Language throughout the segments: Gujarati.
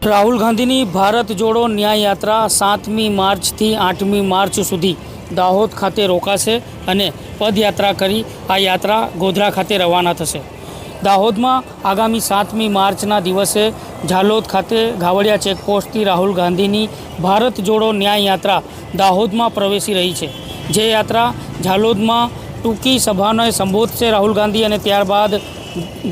રાહુલ ગાંધીની ભારત જોડો ન્યાય યાત્રા 7મી માર્ચથી 8મી માર્ચ સુધી દાહોદ ખાતે રોકાશે અને પદયાત્રા કરી આ યાત્રા ગોધરા ખાતે રવાના થશે. દાહોદમાં આગામી 7મી માર્ચના દિવસે ઝાલોદ ખાતે ઘાવડિયા ચેકપોસ્ટથી રાહુલ ગાંધીની ભારત જોડો ન્યાય યાત્રા દાહોદમાં પ્રવેશી રહી છે. જે યાત્રા ઝાલોદમાં ટૂંકી સભાને સંબોધશે રાહુલ ગાંધી અને ત્યારબાદ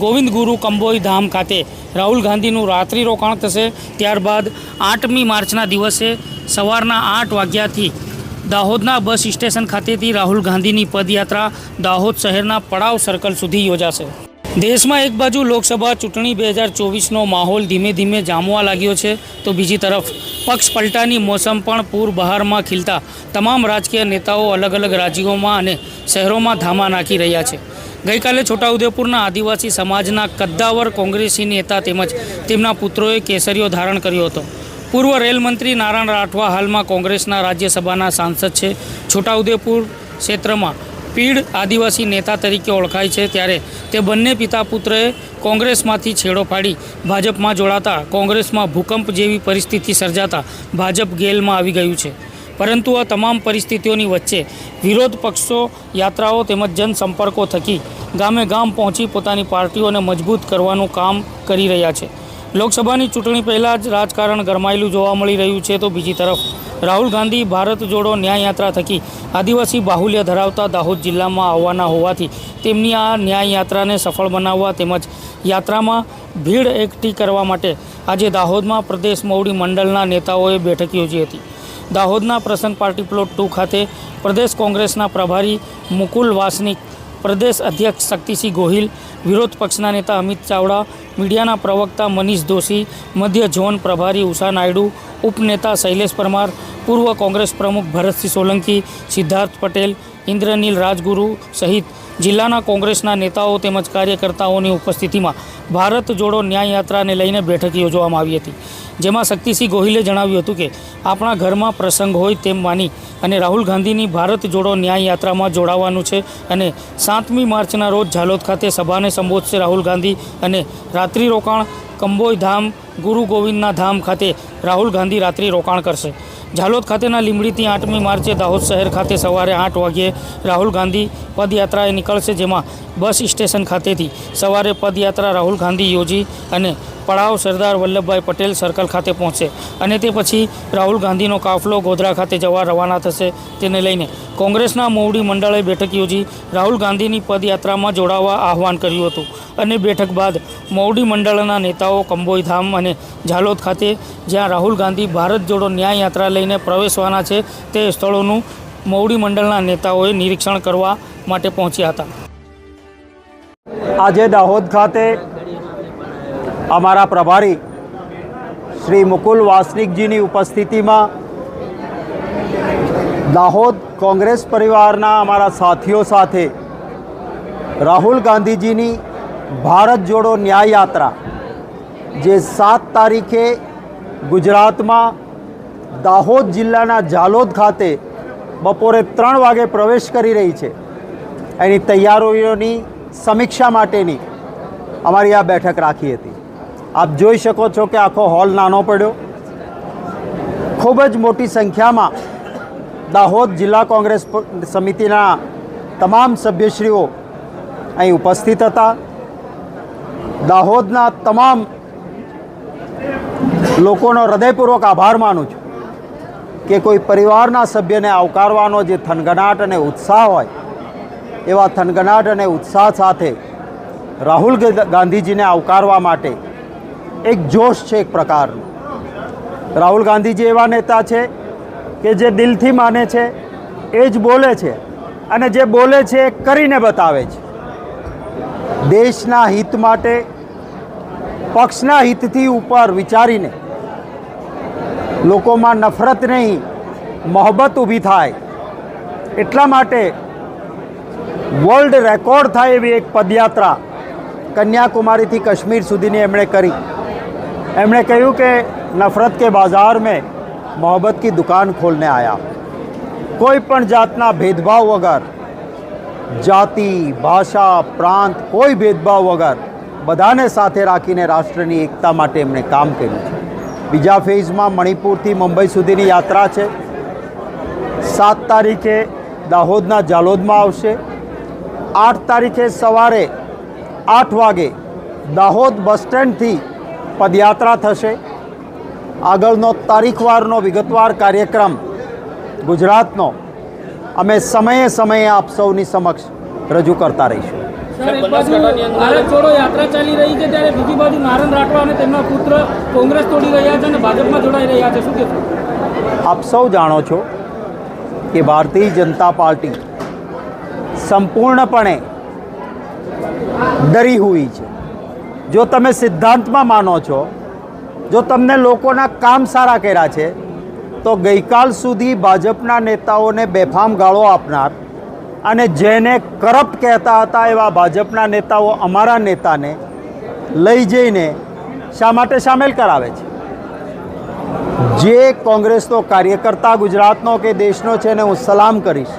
ગોવિંદ ગુરુ કંબોઈ ધામ ખાતે રાહુલ ગાંધીનું રાત્રિ રોકાણ થશે. ત્યારબાદ 8મી માર્ચના દિવસે સવારના 8 વાગ્યાથી દાહોદના બસ સ્ટેશન ખાતેથી રાહુલ ગાંધીની પદયાત્રા દાહોદ શહેરના પડાવ સર્કલ સુધી યોજાશે. દેશમાં એક બાજુ લોકસભા ચૂંટણી 2024નો માહોલ ધીમે ધીમે જામવા લાગ્યો છે, તો બીજી તરફ પક્ષ પલટાની મોસમ પણ પૂર બહારમાં ખીલતા તમામ રાજકીય નેતાઓ અલગ અલગ રાજ્યોમાં અને શહેરોમાં ધામા નાખી રહ્યા છે. ગઈકાલે છોટાઉદેપુરના આદિવાસી સમાજના કદ્દાવર કોંગ્રેસી નેતા તેમજ તેમના પુત્રોએ કેસરીઓ ધારણ કર્યો હતો. પૂર્વ રેલ મંત્રી નારાયણ રાઠવા હાલમાં કોંગ્રેસના રાજ્યસભાના સાંસદ છે. છોટાઉદેપુર ક્ષેત્રમાં પીડ આદિવાસી નેતા તરીકે ઓળખાય છે. ત્યારે તે બંને પિતા પુત્રએ કોંગ્રેસમાંથી છેડો પાડી ભાજપમાં જોડાતા કોંગ્રેસમાં ભૂકંપ જેવી પરિસ્થિતિ સર્જાતા ભાજપ ગેલમાં આવી ગયું છે. પરંતુ આ તમામ પરિસ્થિતિઓની વચ્ચે વિરોધ પક્ષો યાત્રાઓ તેમજ જનસંપર્કો થકી ગામે ગામ પહોંચી પોતાની પાર્ટીઓને મજબૂત કરવાનું કામ કરી રહ્યા છે. લોકસભાની ચૂંટણી પહેલાં જ રાજકારણ ગરમાયેલું જોવા મળી રહ્યું છે, તો બીજી તરફ રાહુલ ગાંધી ભારત જોડો ન્યાય યાત્રા થકી આદિવાસી બાહુલ્ય ધરાવતા દાહોદ જિલ્લામાં આવવાના હોવાથી તેમની આ ન્યાય યાત્રાને સફળ બનાવવા તેમજ યાત્રામાં ભીડ એકઠી કરવા માટે આજે દાહોદમાં પ્રદેશ મોવડી મંડળના નેતાઓએ બેઠક યોજી હતી. દાહોદના પ્રસંગ પાર્ટી પ્લોટ 2 ખાતે પ્રદેશ કોંગ્રેસના પ્રભારી મુકુલ વાસનિક, પ્રદેશ અધ્યક્ષ શક્તિસિંહ ગોહિલ, વિરોધ પક્ષના નેતા અમિત ચાવડા, મીડિયાના પ્રવક્તા મનીષ દોશી, મધ્ય ઝોન પ્રભારી ઉષા નાયડુ, ઉપનેતા શૈલેષ પરમાર, પૂર્વ કોંગ્રેસ પ્રમુખ ભરતસિંહ સોલંકી, સિદ્ધાર્થ પટેલ, ઇન્દ્રનીલ રાજગુરુ સહિત જિલ્લાના કોંગ્રેસના નેતાઓ તેમજ કાર્યકર્તાઓની ઉપસ્થિતિમાં ભારત જોડો ન્યાય યાત્રાને લઈને બેઠક યોજવામાં આવી હતી. જેમાં શક્તિસિંહ ગોહિલે જણાવ્યું હતું કે આપણા ઘરમાં પ્રસંગ હોય તેમ માની અને રાહુલ ગાંધીની ભારત જોડો ન્યાય યાત્રામાં જોડાવાનું છે અને 7મી માર્ચના રોજ ઝાલોદ ખાતે સભાને સંબોધશે રાહુલ ગાંધી અને રાત્રિ રોકાણ કંબોઈ ધામ ગુરુ ગોવિંદના ધામ ખાતે રાહુલ ગાંધી રાત્રિ રોકાણ કરશે. ઝાલોદ ખાતેના લીંબડીથી 8મી માર્ચે દાહોદ શહેર ખાતે સવારે 8 વાગ્યે રાહુલ ગાંધી પદયાત્રાએ નીકળશે. જેમાં બસ સ્ટેશન ખાતેથી સવારે પદયાત્રા રાહુલ ગાંધી યોજી અને પડાવ સરદાર વલ્લભભાઈ પટેલ સર્કલ ખાતે પહોંચશે અને તે પછી રાહુલ ગાંધીનો કાફલો ગોધરા ખાતે જવા રવાના થશે. તેને લઈને કોંગ્રેસના મોવડી મંડળે બેઠક યોજી રાહુલ ગાંધીની પદયાત્રામાં જોડાવા આહવાન કર્યું હતું અને બેઠક બાદ મોવડી મંડળના નેતાઓ કંબોઈ ધામ અને ઝાલોદ ખાતે જ્યાં રાહુલ ગાંધી ભારત જોડો ન્યાય યાત્રા લઈને પ્રવેશવાના છે તે સ્થળોનું મોવડી મંડળના નેતાઓએ નિરીક્ષણ કરવા માટે પહોંચ્યા હતા. આજે દાહોદ ખાતે અમારા પ્રભારી શ્રી મુકુલ વાસનિકજીની ઉપસ્થિતિમાં દાહોદ કોંગ્રેસ પરિવારના અમારા સાથીઓ સાથે રાહુલ ગાંધીજીની ભારત જોડો ન્યાય યાત્રા જે 7 તારીખે ગુજરાતમાં દાહોદ જિલ્લાના ઝાલોદ ખાતે બપોરે 3 વાગે પ્રવેશ કરી રહી છે, એની તૈયારીઓની સમીક્ષા માટેની અમારી આ બેઠક રાખી હતી. આપ જોઈ શકો છો કે આખો હોલ નાનો પડ્યો. ખૂબ જ મોટી સંખ્યામાં દાહોદ જિલ્લા કોંગ્રેસ સમિતિના તમામ સભ્યશ્રીઓ અહીં ઉપસ્થિત હતા. દાહોદના તમામ લોકોનો હૃદયપૂર્વક આભાર માનું છું કે કોઈ પરિવારના સભ્યને આવકારવાનો જે થનગનાટ અને ઉત્સાહ હોય એવા થનગનાટ અને ઉત્સાહ સાથે રાહુલ ગાંધીજીને આવકારવા માટે એક જોશ છે. એક પ્રકારનું રાહુલ ગાંધીજી એવા નેતા છે કે જે દિલથી માને છે એ જ બોલે છે અને જે બોલે છે એ કરીને બતાવે છે. દેશના હિત માટે પક્ષના હિતથી ઉપર વિચારીને લોકોમાં નફરત નહીં મોહબ્બત ઊભી થાય એટલા માટે વર્લ્ડ રેકોર્ડ થાય એવી એક પદયાત્રા કન્યાકુમારીથી કાશ્મીર સુધીની એમણે કરી. એમણે કહ્યું કે નફરત કે બાजार में मोहब्बत की दुकान खोलने आया. कोई पण जातना भेदभाव वगर, जाति भाषा प्रांत કોઈ ભેદભાવ વગર બધાને સાથે રાખીને રાષ્ટ્રની એકતા માટે એમણે કામ કર્યું છે. બીજા ફેઝમાં મણિપુરથી મુંબઈ સુધીની યાત્રા છે. 7 તારીખે દાહોદના જાલોદમાં આવશે. 8 તારીખે સવારે 8 વાગે દાહોદ બસ સ્ટેન્ડથી પદયાત્રા થશે. આગળનો તારીખવારનો વિગતવાર કાર્યક્રમ ગુજરાતનો અમે સમયે સમયે આપ સૌની સમક્ષ રજૂ કરતા રહીશું. સર, એક બાજુ ભારત જોડો યાત્રા ચાલી રહી છે ત્યારે બીજી બાજુ નારણ રાઠવા અને તેમના પુત્ર કોંગ્રેસ તોડી રહ્યા છે અને ભાજપમાં જોડાઈ રહ્યા છે, શું કહેશો? આપ સૌ જાણો છો કે ભારતીય જનતા પાર્ટી સંપૂર્ણપણે ડરી હુઈ છે. જો તમે સિદ્ધાંતમાં માનો છો, જો તમને લોકોના કામ સારા કર્યા છે, તો ગઈકાલ સુધી ભાજપના નેતાઓને બેફામ ગાળો આપનાર અને જેને કરપ્ટ કહેતા હતા એવા ભાજપના નેતાઓ અમારા નેતાને લઈ જઈને શા માટે સામેલ કરાવે છે? જે કોંગ્રેસનો કાર્યકર્તા ગુજરાતનો કે દેશનો છે એને હું સલામ કરીશ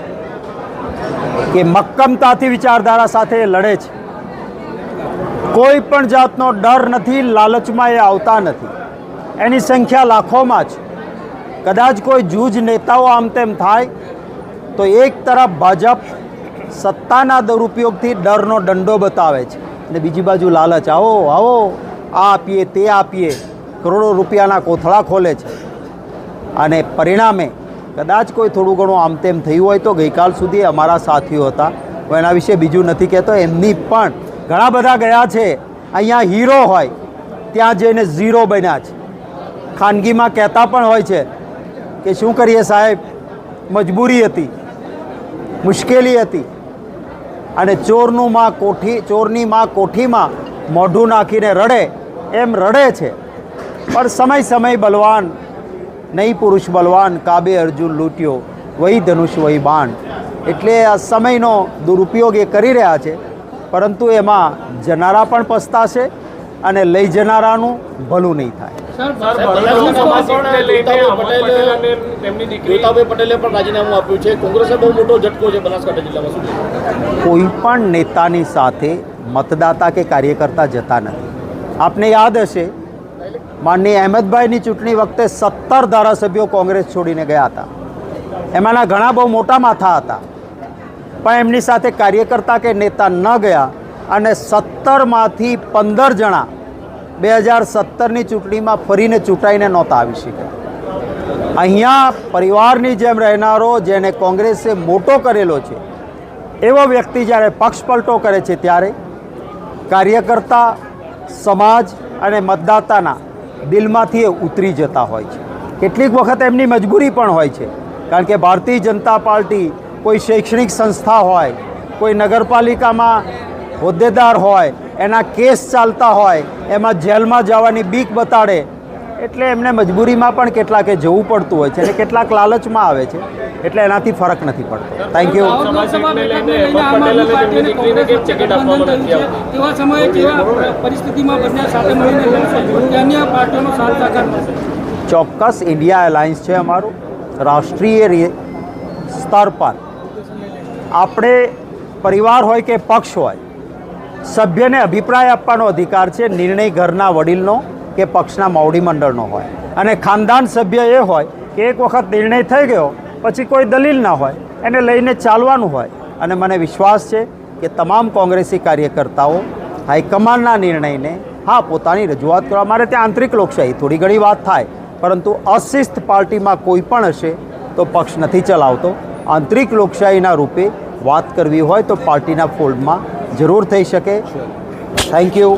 કે મક્કમતાથી વિચારધારા સાથે એ લડે છે. કોઈ પણ જાતનો ડર નથી, લાલચમાં એ આવતા નથી. એની સંખ્યા લાખોમાં છે. કદાચ કોઈ જૂજ નેતાઓ આમ તેમ થાય તો એક તરફ ભાજપ સત્તાના દુરુપયોગથી ડરનો દંડો બતાવે છે અને બીજી બાજુ લાલચ, આવો આવો આ આપીએ તે આપીએ, કરોડો રૂપિયાના કોથળા ખોલે છે. અને પરિણામે કદાચ કોઈ થોડું ઘણું આમ તેમ થયું હોય તો ગઈકાલ સુધી અમારા સાથીઓ હતા, હું એના વિશે બીજું નથી કહેતો, એમની પણ ઘણા બધા ગયા છે. અહીંયા હીરો હોય ત્યાં જઈને ઝીરો બન્યા છે. ખાનગીમાં કહેતા પણ હોય છે કે શું કરીએ સાહેબ, મજબૂરી હતી, મુશ્કેલી હતી. અને ચોરની માં કોઠીમાં મોઢું નાખીને રડે એમ રડે છે. પણ સમય બલવાન નહીં પુરુષ બલવાન, કાબે અર્જુન લૂંટ્યો વહી ધનુષ વહી બાણ. એટલે આ સમયનો દુરુપયોગ એ કરી રહ્યા છે, પરંતુ એમાં જનારા પણ પસ્તાશે અને લઈ જનારાનું ભલું નહીં થાય. પટેલે પણ રાજીનામું આપ્યું છે. કોંગ્રેસે બહુ મોટો ઝટકો છે બનાસકાંઠા જિલ્લામાં, શું? કોઈ પણ નેતાની સાથે મતદાતા કે કાર્યકર્તા જતા નથી. આપને યાદ હશે, માનનીય અહેમદભાઈની ચૂંટણી વખતે 17 ધારાસભ્યો કોંગ્રેસ છોડીને ગયા હતા. એમાંના ઘણા બહુ મોટા માથા હતા, પણ એમની સાથે કાર્યકર્તા કે નેતા ન ગયા અને 17માંથી 15 જણા 2017ની ચૂંટણીમાં ફરીને ચૂંટાઈને નહોતા આવી શક્યા. અહીંયા પરિવારની જેમ રહેનારો, જેને કોંગ્રેસે મોટો કરેલો છે, એવો વ્યક્તિ જ્યારે પક્ષ પલટો કરે છે ત્યારે કાર્યકર્તા, સમાજ અને મતદાતાના દિલમાંથી એ ઉતરી જતા હોય છે. કેટલીક વખત એમની મજબૂરી પણ હોય છે, કારણ કે ભારતીય જનતા પાર્ટી કોઈ શૈક્ષણિક સંસ્થા હોય, કોઈ નગરપાલિકામાં હોદ્દેદાર હોય, એના કેસ ચાલતા હોય, એમાં જેલમાં જવાની બીક બતાડે, એટલે એમને મજબૂરીમાં પણ કેટલાકે જવું પડતું હોય છે અને કેટલાક લાલચમાં આવે છે. એટલે એનાથી ફરક નથી પડતો. Thank you. ચોક્કસ ઇન્ડિયા એલાયન્સ છે અમારું. રાષ્ટ્રીય સ્તર પર આપણે પરિવાર હોય કે પક્ષ હોય, સભ્યને અભિપ્રાય આપવાનો અધિકાર છે. નિર્ણય ઘરના વડીલનો કે પક્ષના મોવડી મંડળનો હોય, અને ખાનદાન સભ્ય એ હોય કે એક વખત નિર્ણય થઈ ગયો પછી કોઈ દલીલ ના હોય, એને લઈને ચાલવાનું હોય. અને મને વિશ્વાસ છે કે તમામ કોંગ્રેસી કાર્યકર્તાઓ હાઈકમાન્ડના નિર્ણયને પોતાની રજૂઆત કરવા. મારે ત્યાં આંતરિક લોકશાહી થોડી ઘણી વાત થાય, પરંતુ અશિસ્ત પાર્ટીમાં કોઈ પણ હશે તો પક્ષ નથી ચલાવતો. આંતરિક લોકશાહીના રૂપે વાત કરવી હોય તો પાર્ટીના ફોલ્ડમાં જરૂર થઈ શકે. Thank you.